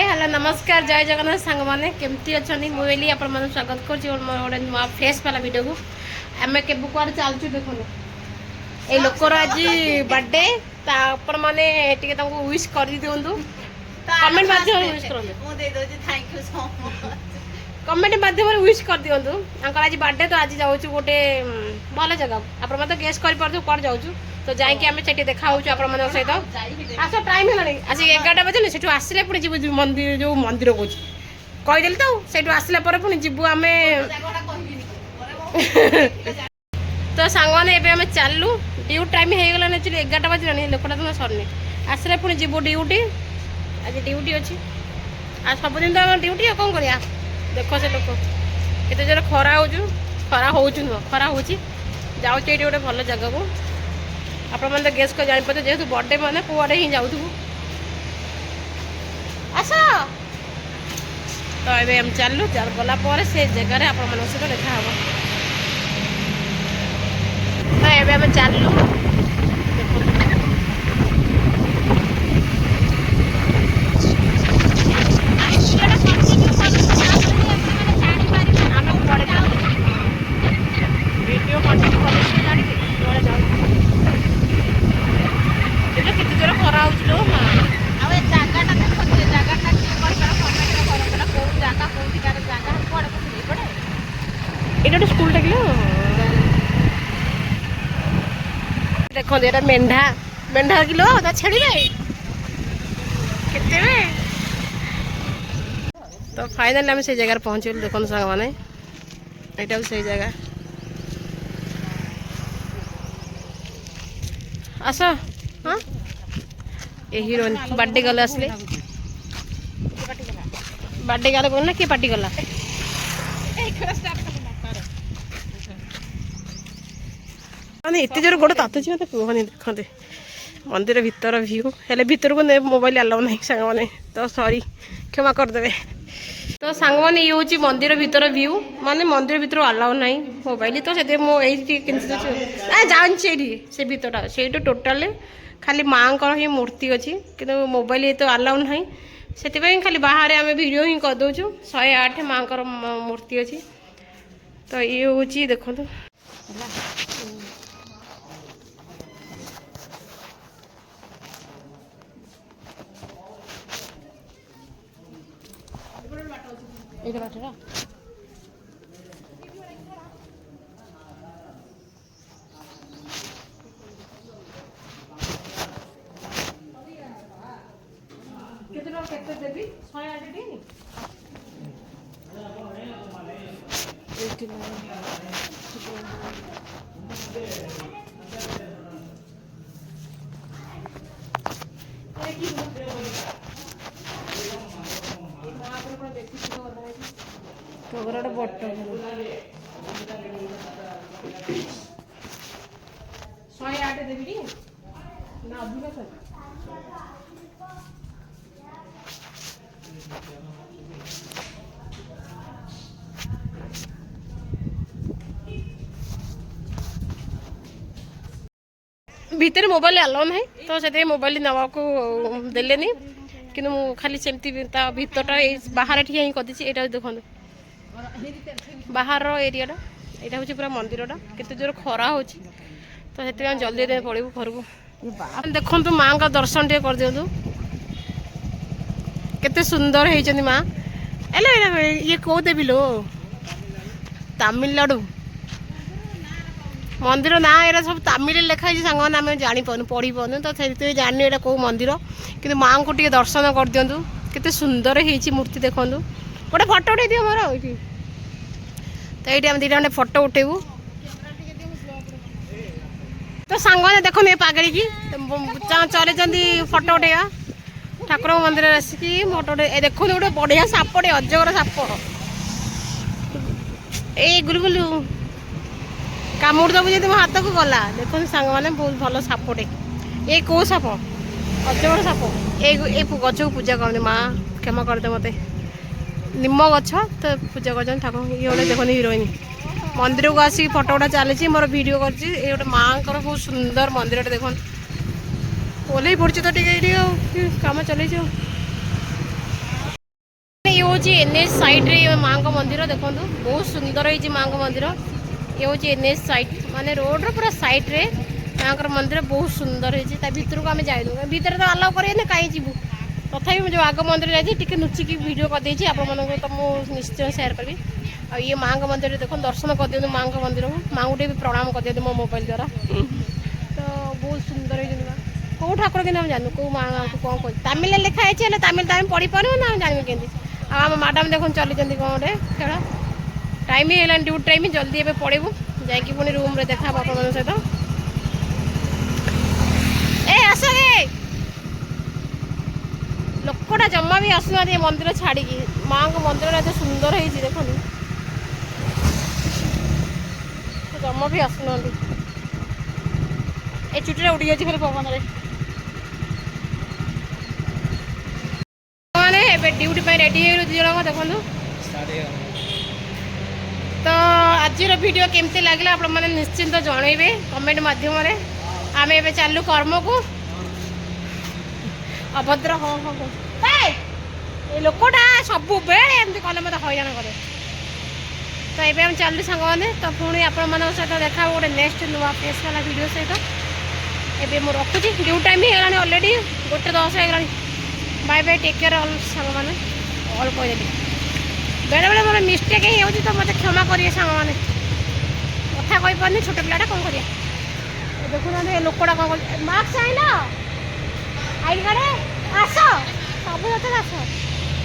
hello नमस्कार जय जगन्नाथ सांग मैंने केमती अच्छा मुझे आप स्वागत कर नुआ फ्रेश वाला वीडियो को आम के कुआड़े चलचु देखो ये लोकर आज बर्थडे आपण मैंने विश कर दिंतु कमेंट माध्यम विश कर कमेंट माध्यम विश कर दिंतु आज बर्थडे तो आज जाऊँ गोटे भल जगह आप गेस्ट कर कौन जाऊँ तो जाकि आम से देखा आपण सहित आस टाइम है आज 11 बजे से आसले पुणी जी मंदिर जो मंदिर कौन कहीदेली तो से आसला पुणी जीवु आम तो सांग मैंने चलू ड्यूटी टाइम हो गला एक्चुअली 11 बजे लोकटा तुम सरनी आसले पुणी जीवु ड्यूटी आज ड्यूटी अच्छी आज सबुदिन तो ड्यूटी कौन करा देख से लोक केते जोर खरा हो खरा हो जाऊँ गोटे भल जगह को आपण मैंने गेस कर जापर जेहतु बर्थडे मैंने कुआड़े ही जाऊ आस तो ये हम चलू गला से जगह आपण सहित देखा तो ये आम चलू ये स्कूल देखो ये मेढ़ा मेढ़ा किलो छेड़ी केते तो फाइनल आम से जगह पहुँचे देखो सांग मैंने यहाँ से जगह आस हाँ ये हिरोइन बर्थडे गले आसले बर्थडे गला कौन ना किए पार्टी गला एत जोर गोड़ तातुची मत कहनी देखते मंदिर भीतर भ्यू हेल्ले भीतर को मोबाइल आलाउ ना सांग मैंने तो सॉरी क्षमा करदे तो सांग मैंने ये हूँ मंदिर भीतर व्यू माने मंदिर भीतर आलाउ ना मोबाइल तो से जानची से भीतर से टोटाल खाली माँ का ही मूर्ति अच्छी कि मोबाइल ये तो आलाउ ना से खाली बाहर आम वीडियो ही करदे 108 माँ का मूर्ति अच्छी तो ये हूँ देखो ये बाटरा केते देबी 108 टी गोटे बट 108 देवी ना अधिक भीतर मोबाइल अलाउ ना तो से मोबाइल नवा को देलेनी कि खाली सेमती भीतर बाहर ठिया ही करदी ये देखो बाहर एरियाटा यहाँ हूँ पूरा मंदिरटा केते जोर खरा हो तो से जल्दी पड़ू घर को देखु माँ का दर्शन टे कर दिंतु केते सुंदर होती माँ ये कौ देवी लो तमिलनाडु मंदिर ना ये सब तमिल लिखाई सांग आम जापार पढ़ी पानु तो से जानी यहाँ कौ मंदिर कि माँ को टे दर्शन कर दिंतु केते सुंदर होती मूर्ति देखु गोटे फटो उठे दियो मोर तो ये आम दीटा फटो उठेबू तो सांग ने देख पागड़ी की चले फटो उठेगा ठाकुर मंदिर आसिकी फटो उठे देखो गोटे बढ़िया सापटे अजगर साप ए गुलगुलु कामुड़ दबू जी मो हाथ को गला देखो सांग मैंने बहुत भल सापटे ये कौ साप अजगर साप ये गछ को पूजा करनी माँ क्षमा करदे मत निम गछ तो पूजा कर ठाकुर ये गोटे देखो हिरोइन मंदिर को आसिक फटो गुड़ा चली मोर वीडियो कर माँ को बहुत सुंदर मंदिर देखो ओल्ल पड़ी तो टे कम चल हूँ एनएच साइड्रे माँ का मंदिर देखो बहुत सुंदर होती माँ का मंदिर ये हूँ एनएच साइड माने रोड पूरा साइड्रे माँ का मंदिर बहुत सुंदर होती भितर को आम जाइनु भितर तो आलाउ करें कहीं जीवु तथापि मुझे आग मंदिर जाइए नुचिकी वीडियो करदेছি आपको तो मुझे निश्चय सेयार करी आ ये माँ का मंदिर देखो दर्शन कर दिखाँ माँ का मंदिर को माँ को भी प्रणाम कर दिखाँ मो मोबाइल द्वारा तो बहुत सुंदर है कौ ठाकुर कि जानू कौ माँ को कौन कह तमिल लिखाई तमिल तो पढ़ी पारू ना जानवे केमी आम मैडम देख चली कौन गोटे खेल टाइम ही है ड्यूटी टाइम जल्दी एवं पड़ेबू जाकि पुणी रूम देखा आप सहित ए आस लोकटा जमा भी आसुना मंदिर छाड़ी माँ को मंदिर एत सुंदर है देखो जमा भी आसुना ए चुटी उड़ी जाए खाली पवन मैंने ड्यूटी रेडी हो जन देखो तो आज वीडियो केमती लगे आप निश्चिंत जनइबे कमेंट मध्यम आम ए चलू कर्म को अभद्र हाँ हाँ लोकटा सब बेले एमती कले मत हईराण करे तो ये हम चलू सांग मैंने तो पुणी आपण सहित देखा गोटे नेक्स्ट नुआ फेस वाला वीडियो सहित एबे मु रखुची ड्यू टाइम ही है ऑलरेडी 1:10 है bye bye take care all song मैंने ऑल कहदेली बेले बेले मोर मिस्टेक ही हो तो मत क्षमा करिए सांग मैंने कथा कही पानी छोट पिलाटा कौन करिए देखुना लोकटा कौन मार्क्स आइल आई कार्ड आस सब आस